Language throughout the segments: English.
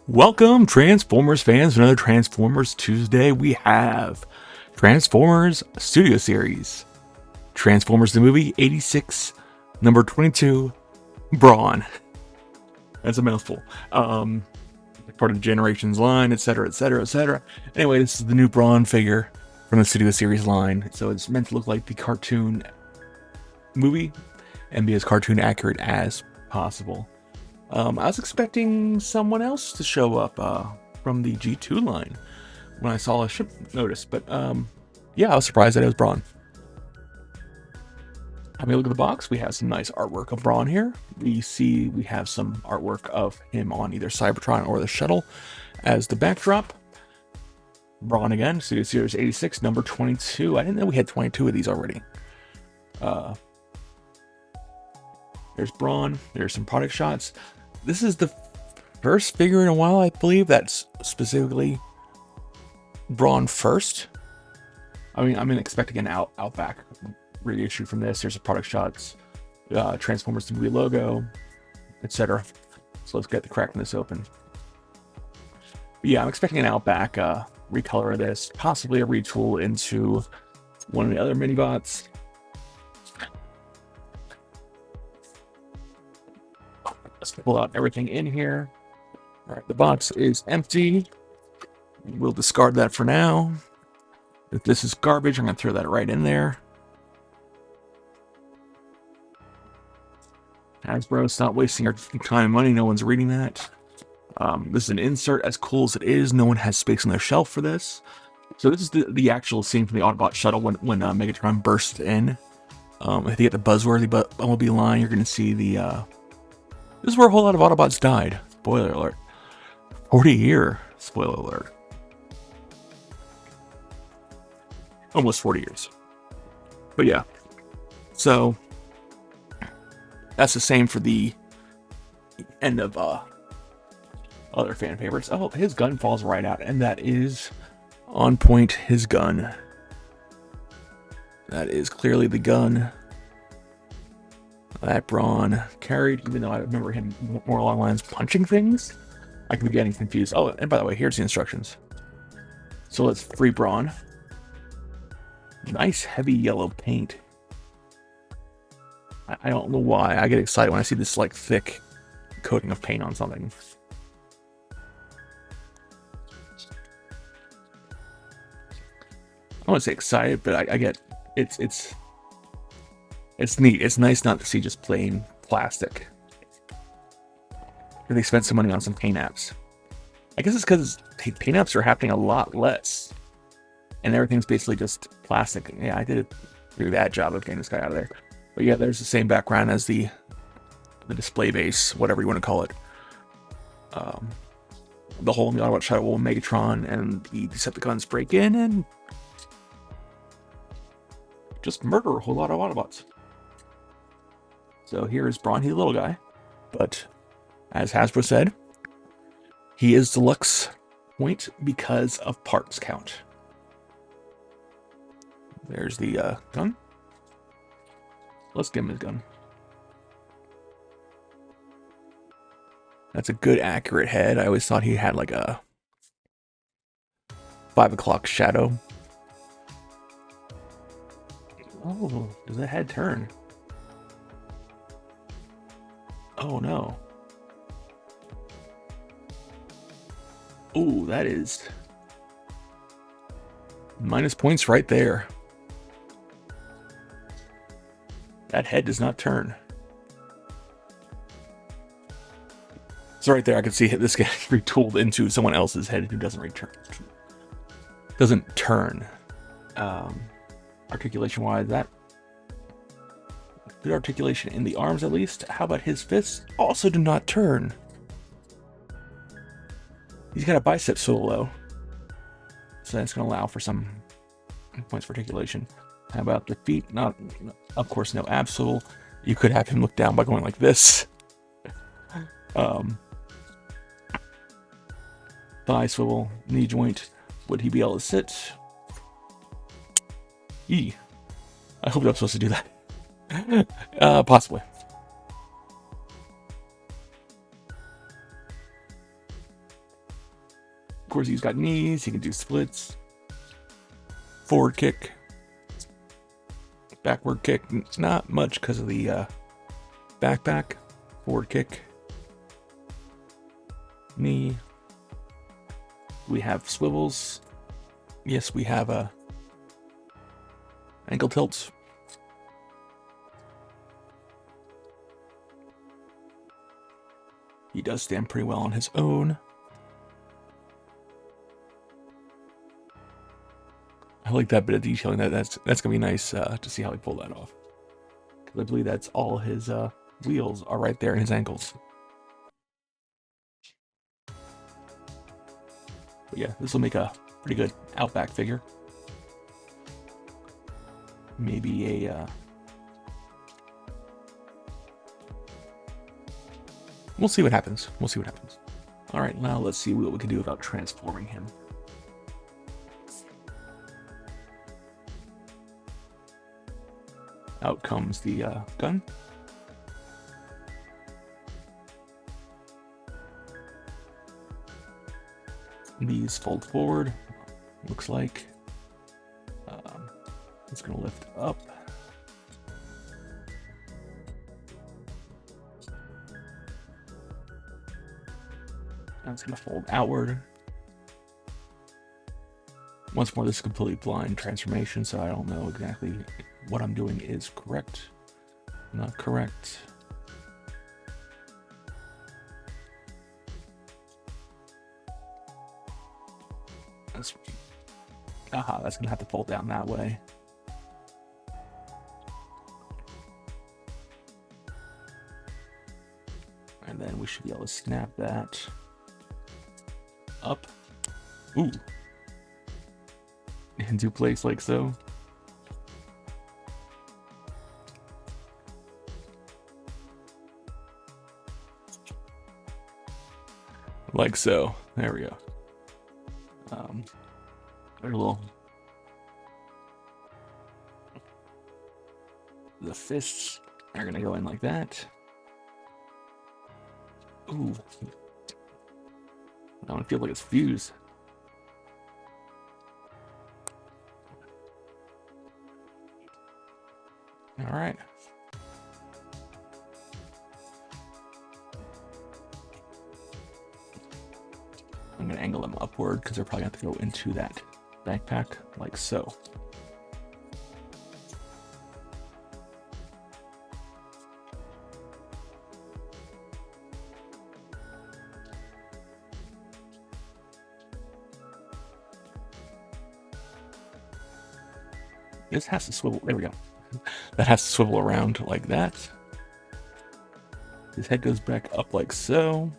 Welcome, Transformers fans, to another Transformers Tuesday. We have Transformers Studio Series, Transformers the Movie 86, number 22, Brawn. That's a mouthful. Part of the Generations line, etc., etc., etc. Anyway, this is the new Brawn figure from the Studio Series line. So it's meant to look like the cartoon movie and be as cartoon accurate as possible. I was expecting someone else to show up from the G2 line when I saw a ship notice, but yeah, I was surprised that it was Brawn. Having a look at the box, we have some nice artwork of Brawn here. We have some artwork of him on either Cybertron or the shuttle as the backdrop. Brawn again, Studio Series 86, number 22. I didn't know we had 22 of these already. There's Brawn. There's some product shots. This is the first figure in a while, I believe, that's specifically Brawn first. I mean, I'm expecting an Outback reissue from this. There's a product shots, Transformers the movie logo, etc. So let's get the cracking this open. But yeah, I'm expecting an Outback recolor of this, possibly a retool into one of the other mini bots. Let's pull out everything in here. All right, the box is empty. We'll discard that for now. If this is garbage, I'm going to throw that right in there. Hasbro, stop wasting our time and money. No one's reading that. This is an insert. As cool as it is, no one has space on their shelf for this. So this is the actual scene from the Autobot shuttle when Megatron burst in. If you get the buzzworthy Bumblebee line, you're going to see the... This is where a whole lot of Autobots died. Spoiler alert. 40-year spoiler alert. Almost 40 years. But yeah. So, that's the same for the end of other fan favorites. Oh, his gun falls right out. And that is on point, his gun. That is clearly the gun that Brawn carried, even though I remember him more along the lines punching things. I could be getting confused. Oh, and by the way, here's the instructions. So let's free Brawn. Nice heavy yellow paint. I don't know why. I get excited when I see this like thick coating of paint on something. I wouldn't say excited, but I get it's neat. It's nice not to see just plain plastic. They spent some money on some paint apps. I guess it's because paint apps are happening a lot less. And everything's basically just plastic. Yeah, I did a pretty bad job of getting this guy out of there. But yeah, there's the same background as the display base, whatever you want to call it. The hole in the Autobot shuttle, Megatron, and the Decepticons break in and just murder a whole lot of Autobots. So here is Brawn. He's a little guy, but as Hasbro said, he is deluxe point because of parts count. There's the gun. Let's give him his gun. That's a good accurate head. I always thought he had like a 5 o'clock shadow. Oh, does that head turn? Oh no. Oh, that is minus points right there. That head does not turn. So right there, I can see this getting retooled into someone else's head who doesn't turn. Articulation-wise, that good articulation in the arms at least. How about his fists? Also do not turn. He's got a bicep swivel though, so that's going to allow for some points for articulation. How about the feet? Not, of course, no ab swivel. You could have him look down by going like this. Thigh swivel, knee joint. Would he be able to sit? I hope I'm supposed to do that. Possibly. course, he's got knees. He can do splits. Forward kick. Backward kick. Not much because of the backpack. Forward kick. Knee. We have swivels. Yes, we have ankle tilts. He does stand pretty well on his own. I like that bit of detailing. That's gonna be nice to see how he pulled that off. Because I believe that's all his wheels are right there in his ankles. But yeah, this will make a pretty good Outback figure. Maybe a we'll see what happens. We'll see what happens. All right, now let's see what we can do about transforming him. Out comes the gun. These fold forward. Looks like it's going to lift up. And it's going to fold outward. Once more, this is completely blind transformation, so I don't know exactly what I'm doing is correct, not correct. That's gonna have to fold down that way. And then we should be able to snap that up. Ooh. Into place like so. Like so. There we go. There's a little. The fists are gonna go in like that. Ooh. That one feels like it's fused. All right. I'm going to angle them upward because they're probably going to have to go into that backpack like so. This has to swivel. There we go. That has to swivel around like that. His head goes back up like so.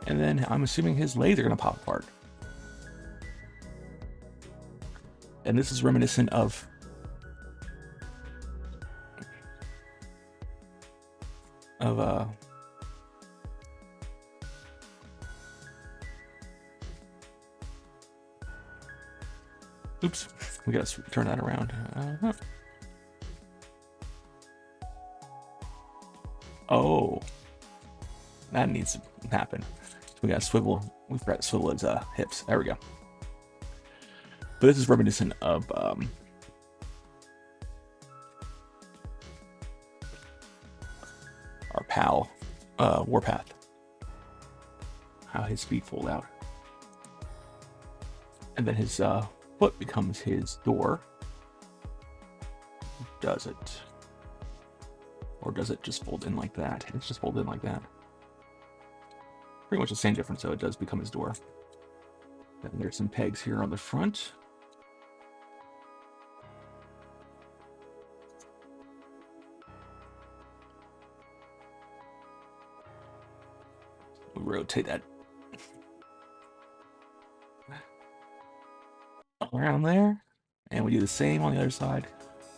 And then I'm assuming his legs are going to pop apart. And this is reminiscent of oops, we gotta turn that around. Oh, that needs to happen. So we gotta swivel. We forgot to swivel his hips. There we go. But this is reminiscent of our pal, Warpath. How his feet fold out, and then his foot becomes his door. Does it? Or does it just fold in like that? It's just folded in like that. Pretty much the same difference, so it does become his door. And there's some pegs here on the front. We rotate that around there, and we do the same on the other side.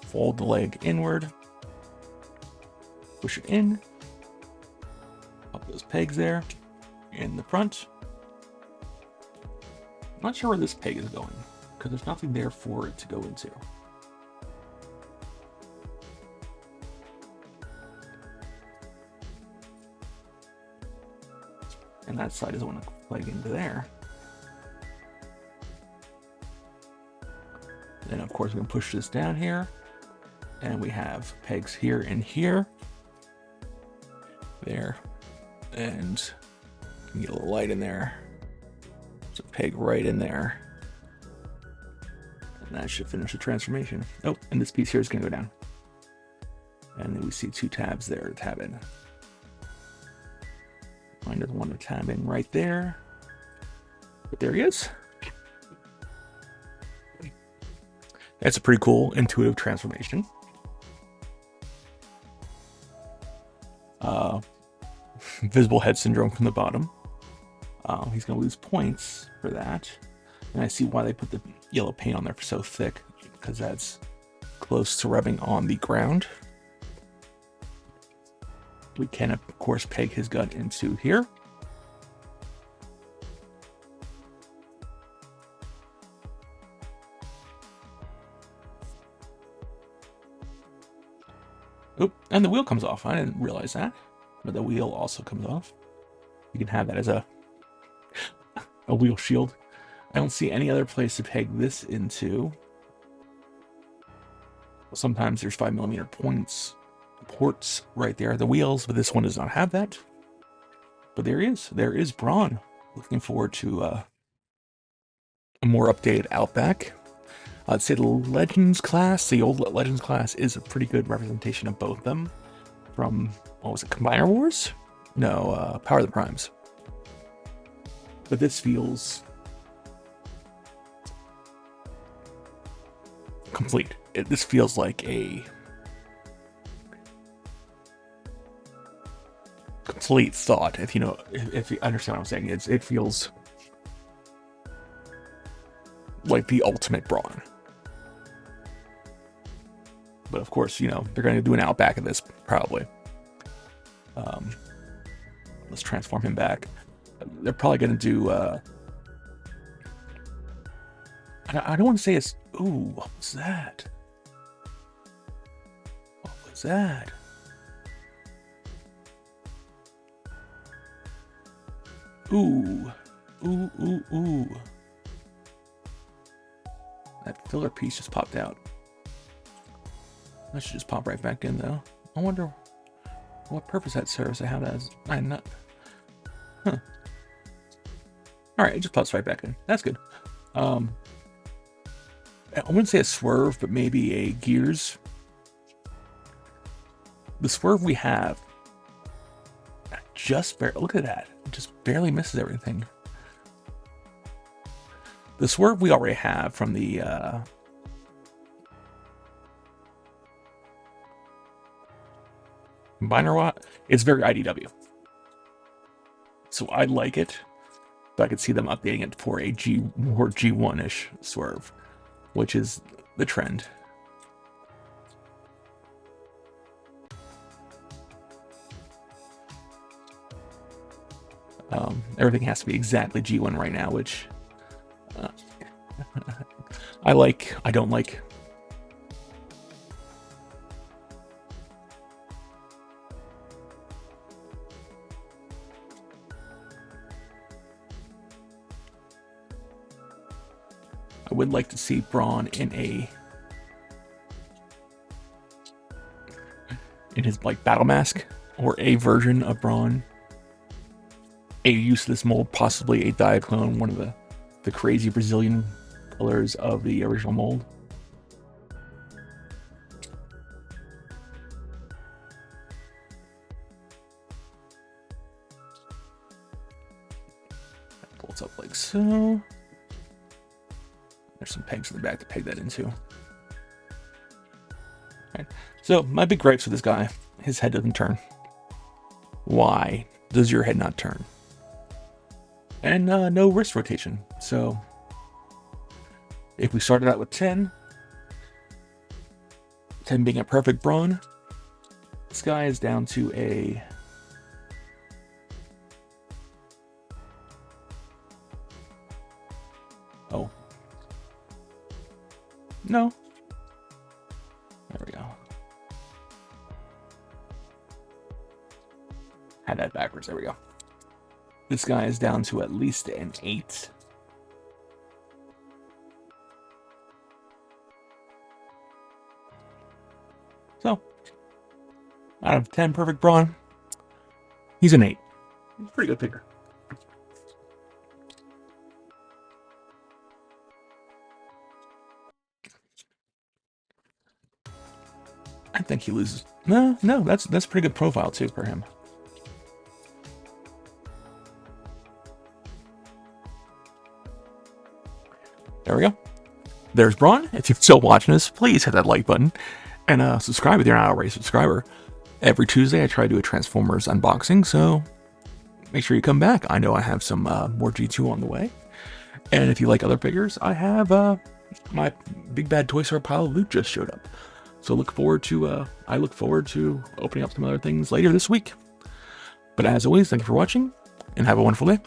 Fold the leg inward, push it in, up those pegs there in the front. I'm not sure where this peg is going because there's nothing there for it to go into. And that side doesn't want to plug into there. Then of course we can push this down here. And we have pegs here and here. There. And you can get a little light in there. There's a peg right in there. And that should finish the transformation. Oh, and this piece here is going to go down. And then we see 2 tabs there to tab in. Mine doesn't want to tab in right there. But there he is. That's a pretty cool, intuitive transformation. Visible head syndrome from the bottom. He's going to lose points for that. And I see why they put the yellow paint on there for so thick, because that's close to rubbing on the ground. We can, of course, peg his gut into here. Oop, and the wheel comes off. I didn't realize that. But the wheel also comes off. You can have that as a wheel shield. I don't see any other place to peg this into. Sometimes there's 5mm ports right there, the wheels, but this one does not have that. But there he is. There is Brawn. Looking forward to a more updated Outback. I'd say the Legends class, the old Legends class, is a pretty good representation of both of them. From, what was it, Combiner Wars? No, Power of the Primes. But this feels complete. This feels like a complete thought, if you understand what I'm saying. It feels like the ultimate Brawn. But of course, they're going to do an Outback of this, probably. Let's transform him back. They're probably going to do... I don't want to say it's... Ooh, what was that? What was that? Ooh. Ooh, ooh, ooh. That filler piece just popped out. That should just pop right back in, though. I wonder what purpose that serves. I have that as... I'm not... Huh. Alright, it just pops right back in. That's good. I wouldn't say a swerve, but maybe a gears. The swerve we have just barely... Look at that. It just barely misses everything. The swerve we already have from the... Combiner Watt, it's very IDW. So I like it, but I could see them updating it for a more G1-ish swerve, which is the trend. Everything has to be exactly G1 right now, which I like, I don't like. I would like to see Brawn in his like battle mask, or a version of Brawn. A use of this mold, possibly a Diaclone, one of the crazy Brazilian colors of the original mold. That bolts up like so. There's some pegs in the back to peg that into. Right. So my big gripes with this guy, his head doesn't turn. Why does your head not turn? And no wrist rotation. So if we started out with 10 being a perfect Brawn, this guy is down to a... Oh. No. There we go. Had that backwards. There we go. This guy is down to at least an 8. So, out of 10 perfect Brawn, he's an 8. He's a pretty good figure. I think he loses. No, that's a pretty good profile too for him. There we go. There's Brawn. If you're still watching this, please hit that like button and subscribe if you're not already a subscriber. Every Tuesday I try to do a Transformers unboxing, so make sure you come back. I know I have some more G2 on the way. And if you like other figures, I have my Big Bad Toy Store pile of loot just showed up. So I look forward to opening up some other things later this week. But as always, thank you for watching, and have a wonderful day.